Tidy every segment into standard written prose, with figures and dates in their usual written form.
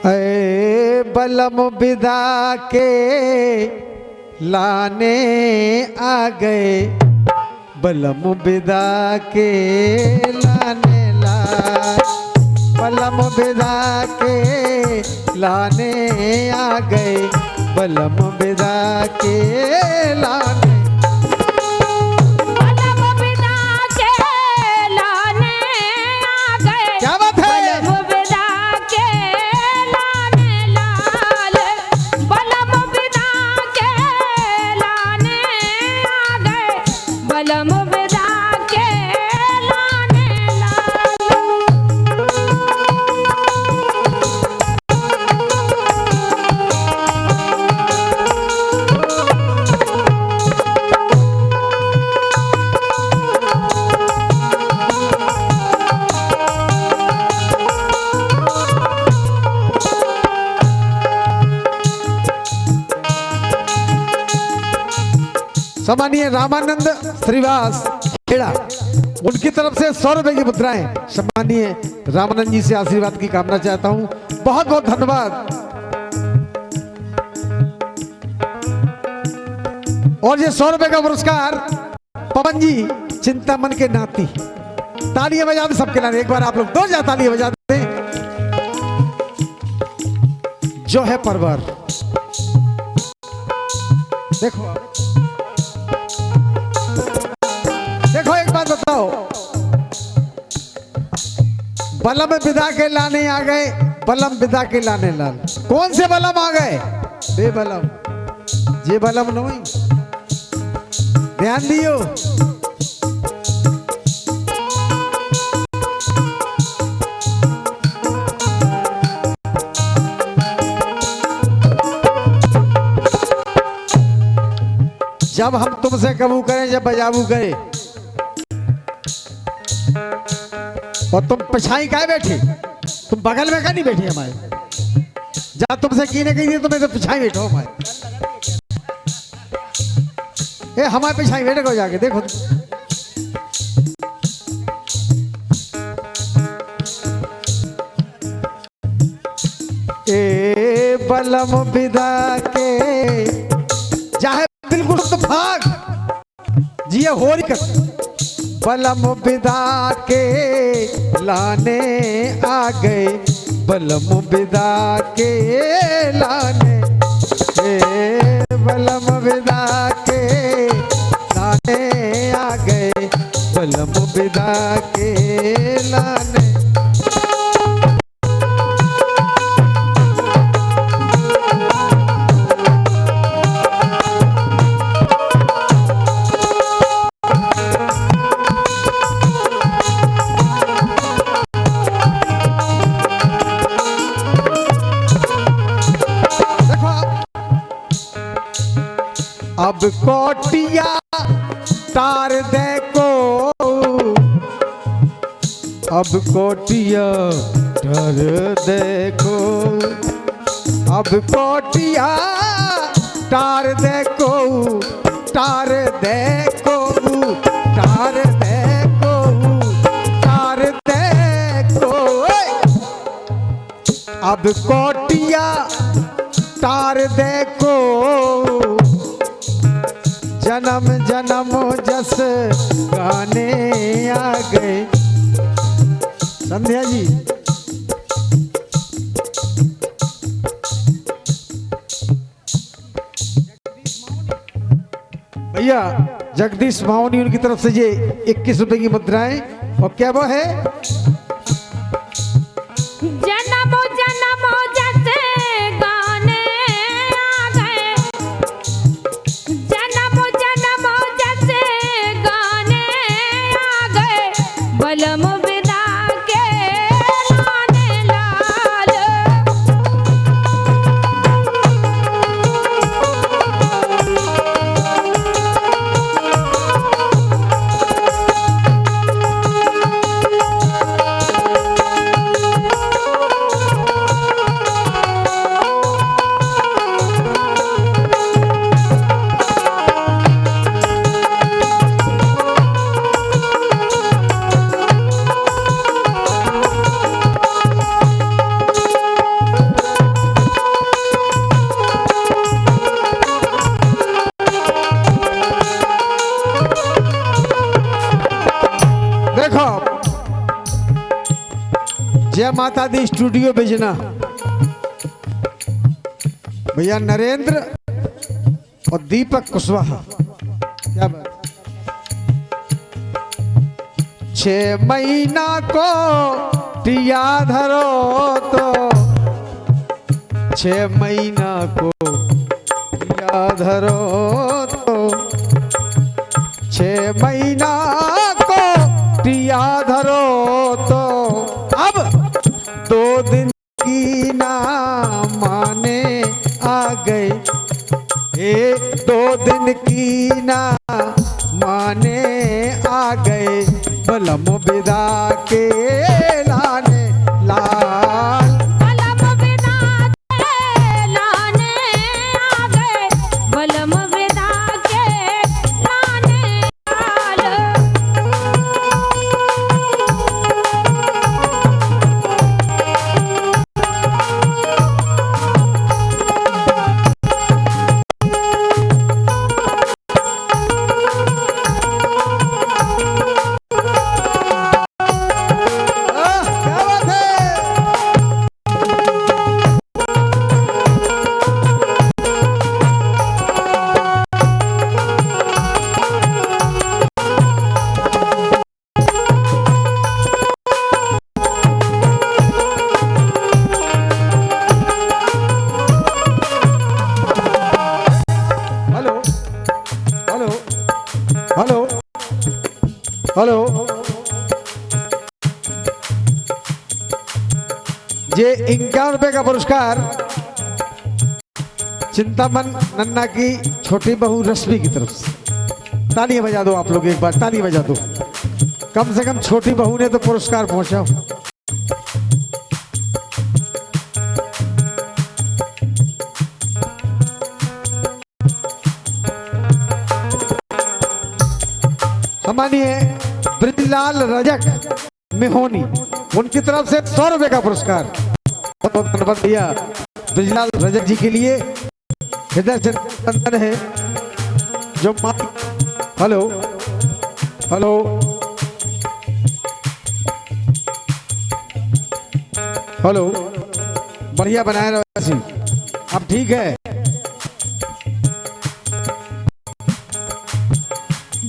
ऐ बलम विदा के लाने आ गए, बलम विदा के लाने ला, बलम विदा के लाने आ गए, बलम विदा के लाने। सम्मानीय रामानंद श्रीवास खेड़ा, उनकी तरफ से 100 रुपए की मुद्राएं सम्मानीय रामानंद जी से आशीर्वाद की कामना चाहता हूं। बहुत बहुत धन्यवाद। और ये 100 रुपए का पुरस्कार पवन जी चिंतामन के नाती। तालियां बजा दें सबके नाम, एक बार आप लोग 2000 तालियां बजा दें। जो है परवर, देखो देखो एक बात बताओ, बलम विदा के लाने आ गए, बलम विदा के लाने लाल। कौन से बलम आ गए? बेबलम, जे बलम नहीं, ध्यान दियो। जब हम तुमसे कबू करें, जब बजाबू करें, और तुम पिछाई काहे बैठी? तुम बगल में का नहीं बैठी हमारे? जब तुमसे कीने कही थी तुम्हें तो पिछाई बैठो हमारे। ए हमारे पिछाई बैठे को जाके देखो। ए बलम विदा के चाहे बिल्कुल तो भाग जिया हो रही कर, बलम विदा के लाने आ गए, बलम विदा के लाने, बलम विदा के लाने आ गए, बलम विदा के लाने। अब कोटिया तार देखो, अब कोटिया तार देखो, अब कोटिया तार देखो, तार देखो, तार देखो, तार देखो। अब कोटिया तार देखो, जन्म जन्म जस गाने आ गए। संध्या जी भैया, जगदीश माओनी उनकी तरफ से ये 21 रुपए की मुद्राएं। और क्या वो है? जय माता दी स्टूडियो बिजना भैया नरेंद्र और दीपक कुशवाहा। क्या बात। 6 महीना को टिया धरो तो 6 महीना को टिया धरो तो 6 महीना को टिया धरो तो अब 2 दिन की ना माने आ गए। 2 दिन की ना माने आ गए बलम विदा के लाने लाल। बलम विदा के लाने आ गए बलम विदा के लाने लाल। हेलो ये 51 रुपए का पुरस्कार चिंतामन नन्ना की छोटी बहू रश्मि की तरफ से। तालियां बजा दो आप लोग, एक बार ताली बजा दो। कम से कम छोटी बहू ने तो पुरस्कार पहुंचाओ। सम्मानीय ब्रिजलाल रजक मेहोनी, उनकी तरफ से 100 रुपए का पुरस्कार। बहुत बहुत धन्यवाद भैया ब्रिजलाल रजक जी के लिए। हृदय से नंदन है जो हेलो हेलो हेलो बढ़िया बनाए रहो। अब ठीक है।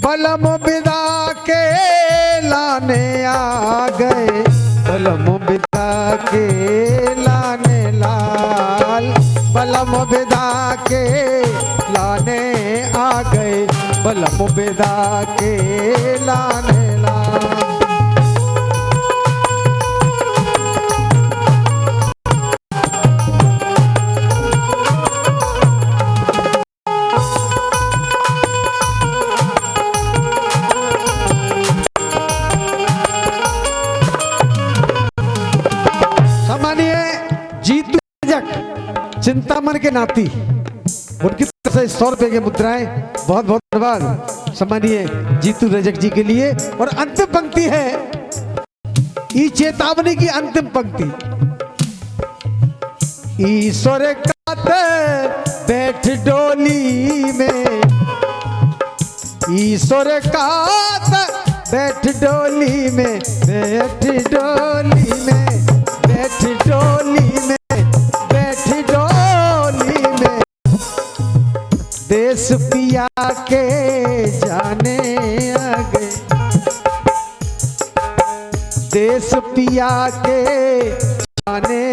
बलम विदा के लाने आ गए बलम विदा के लाने लाल। बलम विदा के लाने आ गए बलम विदा के लाने लाल। चिंतामन के नाती, उनकी तरफ से 100 रुपए की मुद्राएं। बहुत बहुत धन्यवाद सम्मानीय जीतू रजक जी के लिए। और अंतिम पंक्ति है ई चेतावनी की अंतिम पंक्ति। ईश्वर कात बैठ डोली में, ईश्वर कात बैठ डोली में, बैठ डोली में, बैठ डोली में, देश पिया के जाने आ गए, देश पिया के जाने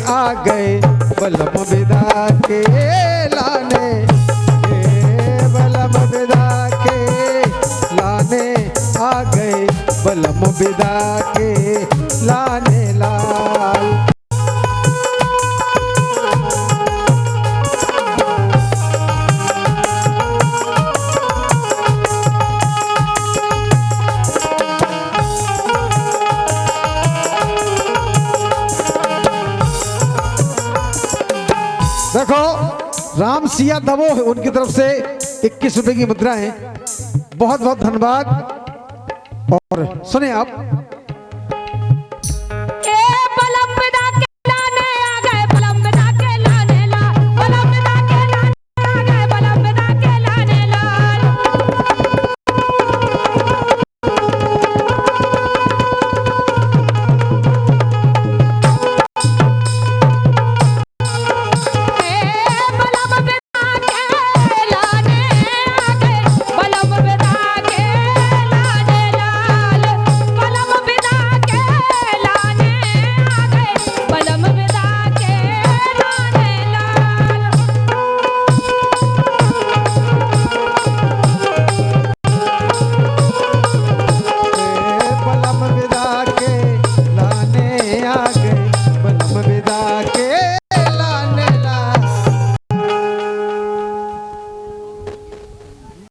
आ गए बलम विदा के लाने, बलम विदा के लाने आ गए बलम विदा के लाने लाल। देखो राम सिया दबो है, उनकी तरफ से 21 रुपए की मुद्रा है। बहुत बहुत धन्यवाद। और सुने आप